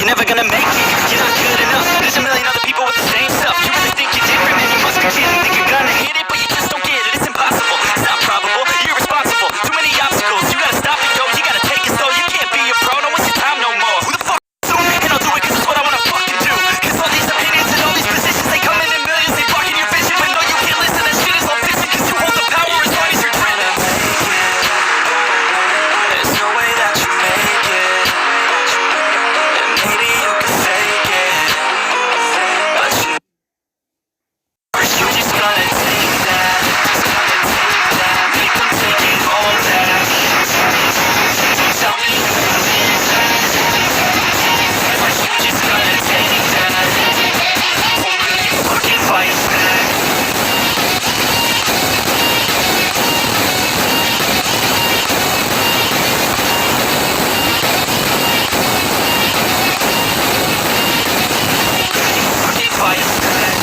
you're never gonna make it. You're not good enough. There's a million other people with the same stuff. You really think you're different, man? You must be kidding. Think you're gonna hit it, but you just don't get it. It's impossible. It's not probable. You're irresponsible. Too many obstacles. You gotta stop and go. You gotta take it slow. You can't be a pro. No waste your time no more. Who the fuck is you? And I'll do it 'cause it's what I wanna fucking do. 'Cause all these opinions and all these positions, they come in millions. They blocking your vision. But no, you can't listen. That shit is all fiction. 'Cause you hold the power as long as you're driven. There's no way that you make it. And maybe you can fake it, but you just gotta take that. Make them take it all back. Tell me you believe that. But you just gotta take that. You fucking fight back. Fucking fight back.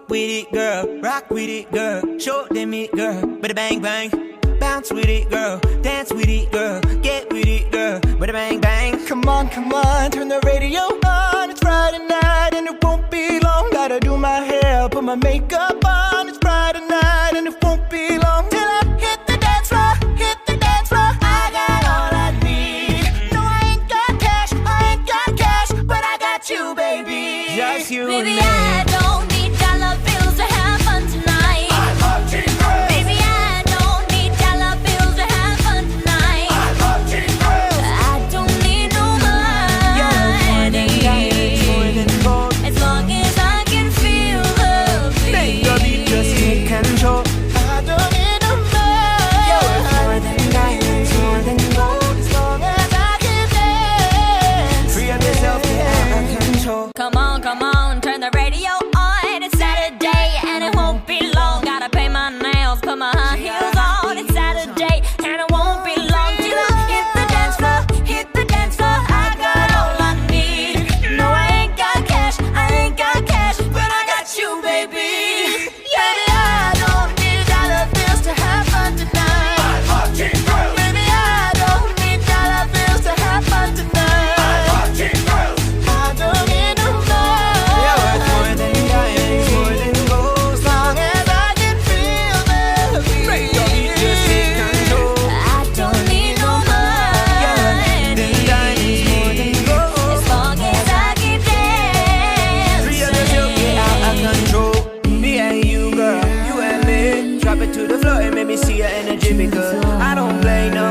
With it, girl, rock with it, girl, show them it, girl, bada bang bang, bounce with it, girl, dance with it, girl, get with it, girl, bada bang bang. Come on, turn the radio on. It's Friday night and it won't be long. Gotta do my hair, put my makeup on. It's Friday night and it won't be long till I hit the dance floor, hit the dance floor. I got all I need. No, I ain't got cash, but I got you, baby. Just you, baby. I don't need dollar bills to have fun tonight. I love Teen Grills. Baby, I don't need dollar bills to have fun tonight. I love Teen Grills. I don't need no money. more than diamonds, more than gold. As long as I can feel the beat. Baby, just take control. I don't need no money. You're worth more than diamonds, more than gold. As long as I can dance, free up yourself, get out of control. Come on, turn the radio on. It's Saturday and it won't be long. Gotta paint my nails, put my high heels on. It's Saturday and it won't be long till I hit the dance floor, hit the dance floor. I got all I need. No, I ain't got cash, but I got you, baby. Baby, I don't need dollar bills to have fun tonight. I love Teen Grills. Baby, I don't need dollar bills to have fun tonight. I love Teen Grills. I don't need no money. You're worth more than diamonds, more than gold. As long as I can feel the beat. Baby, just take control. I don't need no money. Then diamonds, more than gold. As long as I can dance. Free up yourself, get out of control. Me and you, girl, you and me. Drop it to the floor and make me see your energy because I don't play no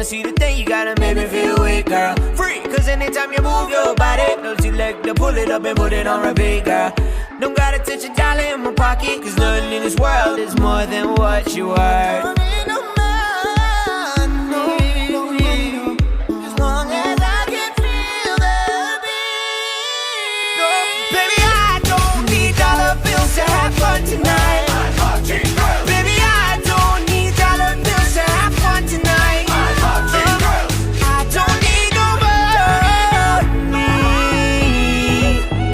see the thing, you gotta make me feel weak, girl. Free, cause anytime you move your body, don't you like to pull it up and put it on repeat, girl. Don't gotta touch a dollar in my pocket, cause nothing in this world is more than what you are. Tonight, baby, I don't need dollar bills to have fun tonight. I don't need no money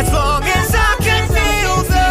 as long as I can feel the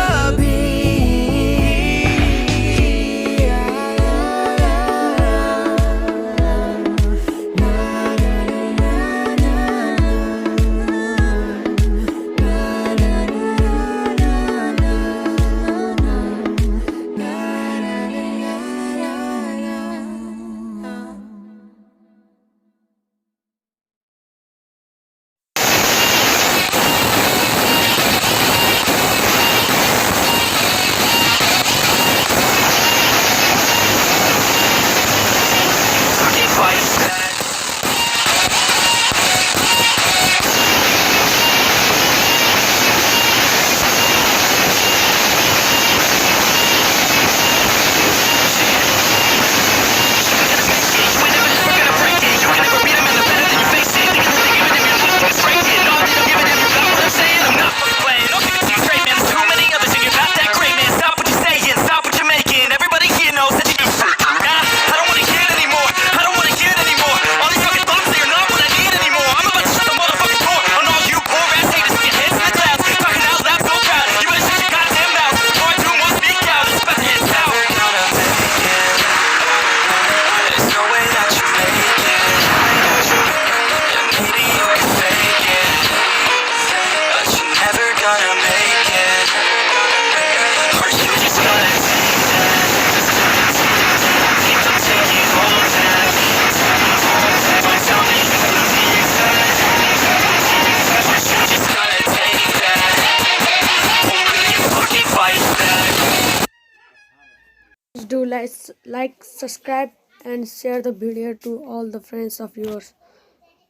Do like, subscribe, and share the video to all the friends of yours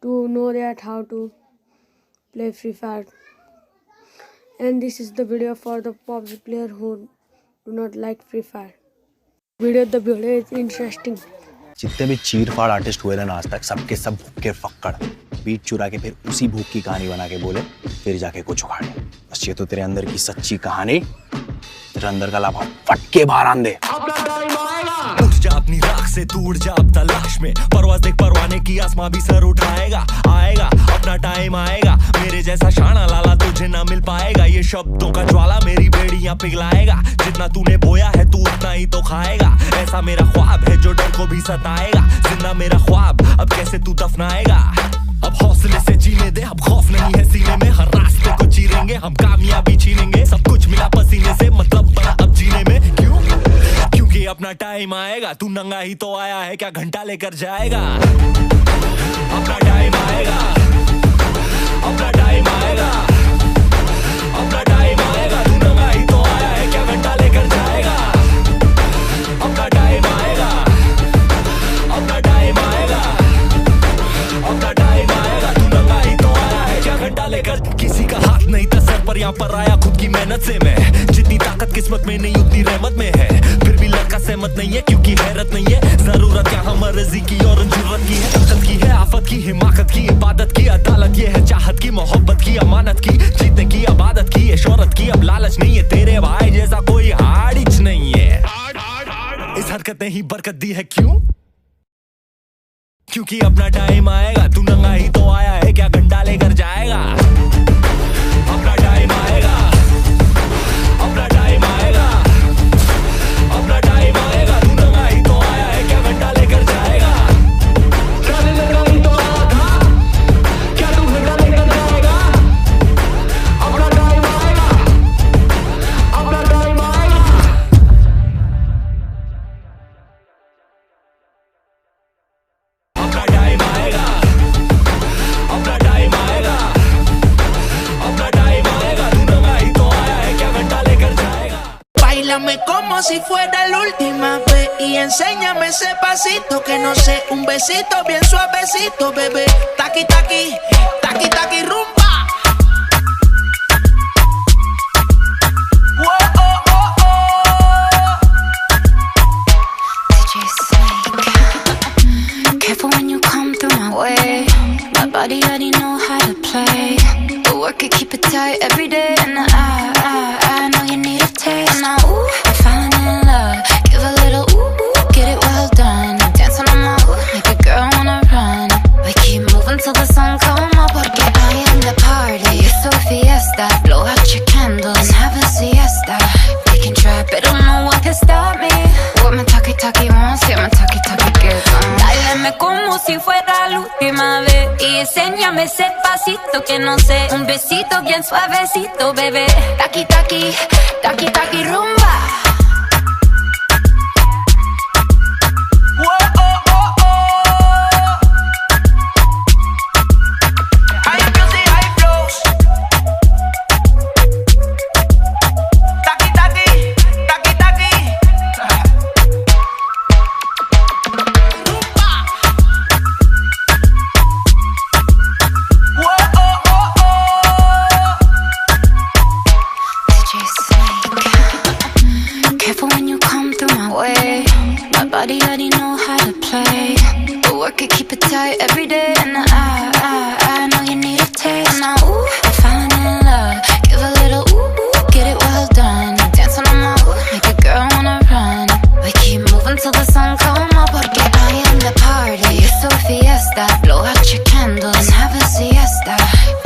to know that how to play Free Fire. And this is the video for the PUBG player who do not like Free Fire. The video is interesting. जितने भी चीर फाड़ artist हुए थे ना आज तक, सबके सब भूख के फक्कड़ बीट चुरा के फिर उसी भूख की कहानी बना के बोले फिर जाके कुछ उखाड़े। बस ये तो तेरे अंदर की सच्ची कहानी, तेरे अंदर का लाभा फट के बाहर आन दे। उठ जा अपनी राख से, तू उड़ जा अब तलाश में, परवाज़ देख परवाने की, आसमां भी सर उठाएगा। आएगा अपना टाइम आएगा, मेरे जैसा शाना लाला तुझे ना मिल पाएगा। ये शब्दों का ज्वाला मेरी बेड़ियां पिघलाएगा, जितना तूने बोया है तू उतना ही तो खाएगा। ऐसा मेरा ख्वाब है जो डर को भी सताएगा, जिंदा मेरा ख्वाब अब कैसे तू दफनाएगा। अब हौसले से जीने दे, अब खौफ नहीं है सीने में, हर रास्ते को चीरेंगे हम, कामयाबी छीनेंगे। सब कुछ मिला पसीने से, मतलब बड़ा अब जीने में। क्यों? क्योंकि अपना टाइम आएगा, तू नंगा ही तो आया है, क्या घंटा लेकर जाएगा। अपना टाइम आएगा, अपना टाइम आएगा, अपना टाइम आएगा, तू नंगा ही तो आया है, क्या घंटा लेकर जाएगा। अपना टाइम आएगा, अपना टाइम आएगा, अपना टाइम आएगा, तू नंगा ही तो आया है, क्या घंटा लेकर। किसी का हाथ नहीं था सर पर, यहाँ पर आया खुद की मेहनत से मैं। जितनी ताकत किस्मत में नहीं उतनी रहमत में है, फिर भी लड़का सहमत नहीं है क्योंकि हैरत नहीं है। जरूरत यहाँ मर्जी की और जरूरत की है, ताकत की है, आफत की, हिमाकत की, इबादत की, अदालत ये है, चाहत की, मोहब्बत की, अमानत की, जीतने की, अबादत की, शोहरत की। अब लालच नहीं है, तेरे भाई जैसा कोई हाड़िच नहीं है। इस हरकत ने ही बरकत दी है, क्यों? क्योंकि अपना टाइम आएगा, तू नंगा ही तो आया है, क्या घंटा लेकर जाएगा। अपना टाइम आएगा, अपना टाइम आएगा, अपना टाइम आएगा, तू नंगा ही तो आया है, क्या घंटा लेकर जाएगा। नंगा ही तो आया था, क्या तू घंटा लेकर जाएगा। अपना टाइम आएगा, अपना टाइम आएगा, अपना टाइम आएगा, अपना टाइम आएगा, si fuera la última vez. Y enséñame ese pasito que no sé, un besito bien suavecito, bebé. Taqui, taqui, taqui, taqui, rumba. Careful when you come through my way. My body already know how to play. But work it, keep it tight every day. And I know you need a taste. Now, ooh, I'm falling in love. Give a little ooh, get it well done. Dance on my ooh, make a girl wanna run. We keep moving till the sun come up. Porque I am the party. It's so fiesta. Blow out your candles and have a siesta. We can try, but don't know what can stop me. What my talkie wants, yeah, my talkie gets on. Báilame como si fuera la última vez y enséñame ese pasito que no sé, un besito bien suavecito, bebé. Taqui, taqui, taqui, taqui, rumba. Careful when you come through my way. My body already know how to play. But work it, keep it tight every day. And I know you need a taste. Now, ooh, I'm falling in love. Give a little ooh, get it well done. Dance on my ooh, make a girl wanna run. We keep moving till the sun come up. Porque I am the party. It's so fiesta. Blow out your candles and have a siesta.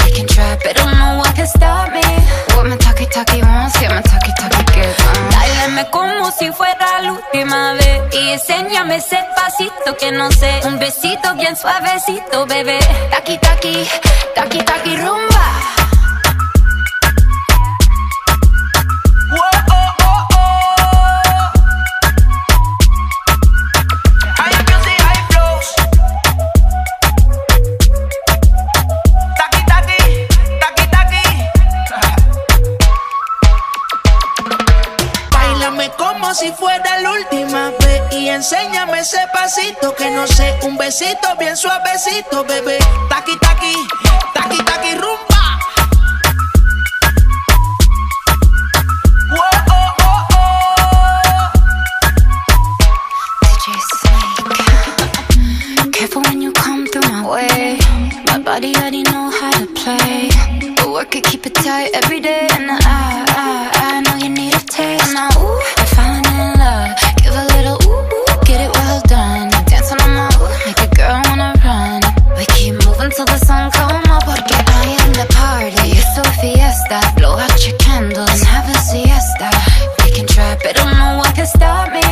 We can try, but don't know what can stop me. What my talkie wants, yeah, my talkie gets on. Báilame como si fuera la última vez y enséñame ese pasito que no sé, un besito bien suavecito, bebé. Taqui, taqui, taqui, taqui, rumba. Como si fuera la última vez y enséñame ese pasito que no sé, un besito bien suavecito, bebé. Taqui, taqui, taqui, taqui, rumba. DJ Snake. Careful when you come through my way. My body already know how to play. But work it, keep it tight every day. And I know you need a taste. Now, ooh, I'm falling in love. Give a little ooh, get it well done. Dance on my ooh, make a girl wanna run. We keep moving till the sun come up. Porque I am the party. It's so fiesta. Blow out your candles and have a siesta. We can try, but don't know what can stop me.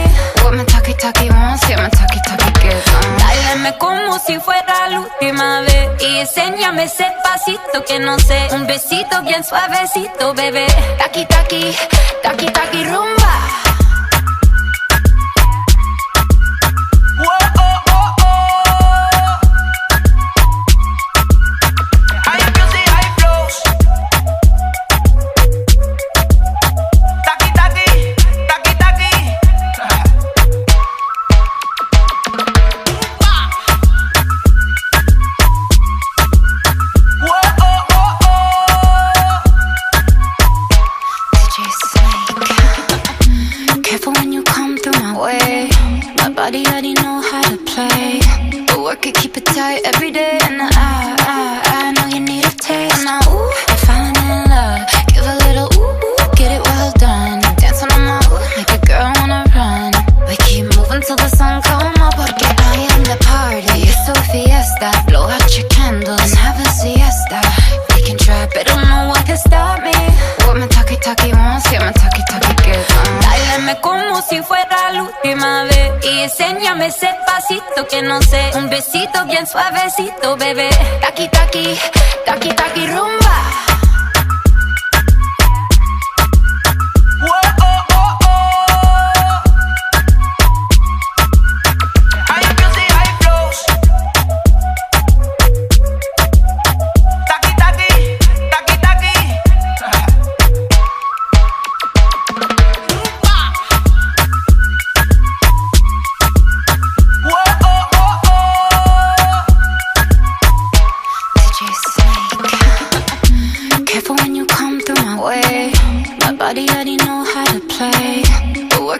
What my talkie wants, yeah, my talkie gets on. Báilame como si fuera la última vez y enséñame ese pasito que no sé, un besito bien suavecito, bebé. Taqui, taqui, taqui, taqui, rumba. Careful when you come through my way. My body already know how to play. But work it, keep it tight every day. And I know you need a taste. Now, ooh, I'm falling in love. Give a little ooh, get it well done. Dance on my ooh, make a girl wanna run. We keep moving till the sun come up. Porque I am the party. It's so fiesta. Blow out your candles and have a siesta. We can try, but don't know what can stop me. What my talkie wants, yeah, my talkie gets on. Báilame como si fuera la última vez y enséñame ese pasito que no sé, un besito bien suavecito, bebé. Taqui, taqui, taqui, taqui, rumba.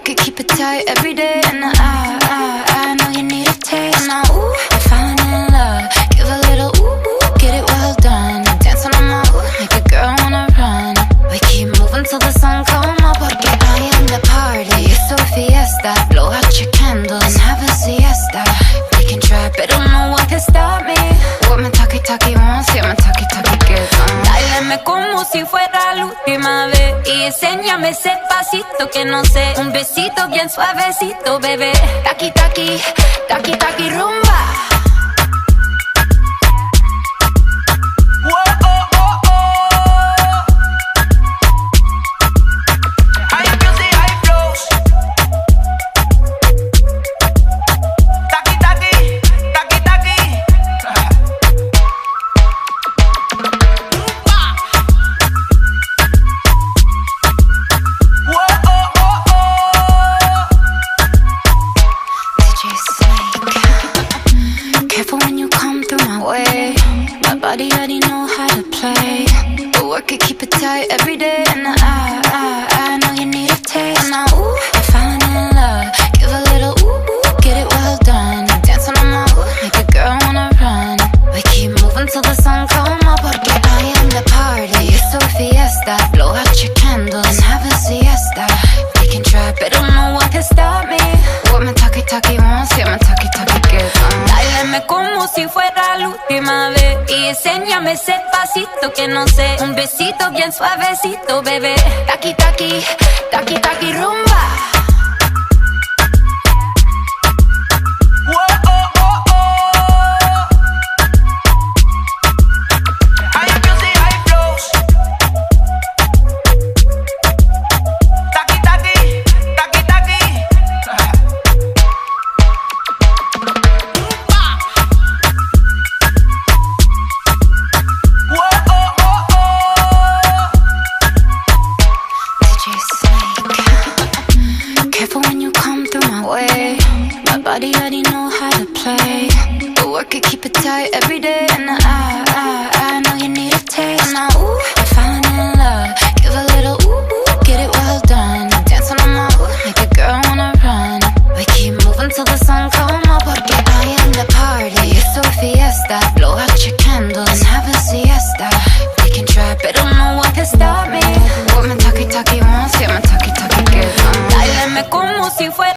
work it, keep it tight every day. And I know you need a taste. Now, ooh, I'm falling in love. Give a little ooh, get it well done. Dancing on my ooh, make a girl wanna run. We keep moving till the sun come up. Porque I am the party. It's a fiesta. Blow out your candles and have a siesta. We can try, but no one can stop me. What my talkie wants, yeah, my talkie gets on. Dáleme como si fuera la última vez y enséñame ese pasito que no sé. Un besito bien suavecito, bebé. Taki, taki, taki, taki, rumba. Careful when you come through my way. My body already know how to play. But work it, keep it tight every day. And I know you need a taste. Now, ooh, I'm falling in love. Give a little ooh, get it well done. Dancing on my ooh, make a girl wanna run. We keep moving till the sun come up. Porque I am the party. It's a fiesta. Blow out your candles and have a siesta. We can try, but no one can stop me. What my talkie wants, yeah, my talkie gets on. Dáleme como si fuera la última vez y enséñame ese pasito que no sé. Un besito bien suavecito, bebé. Taki, taki, taki, taki, rumba. Careful when you come through my way. My body already know how to play. But work it, keep it tight every day. And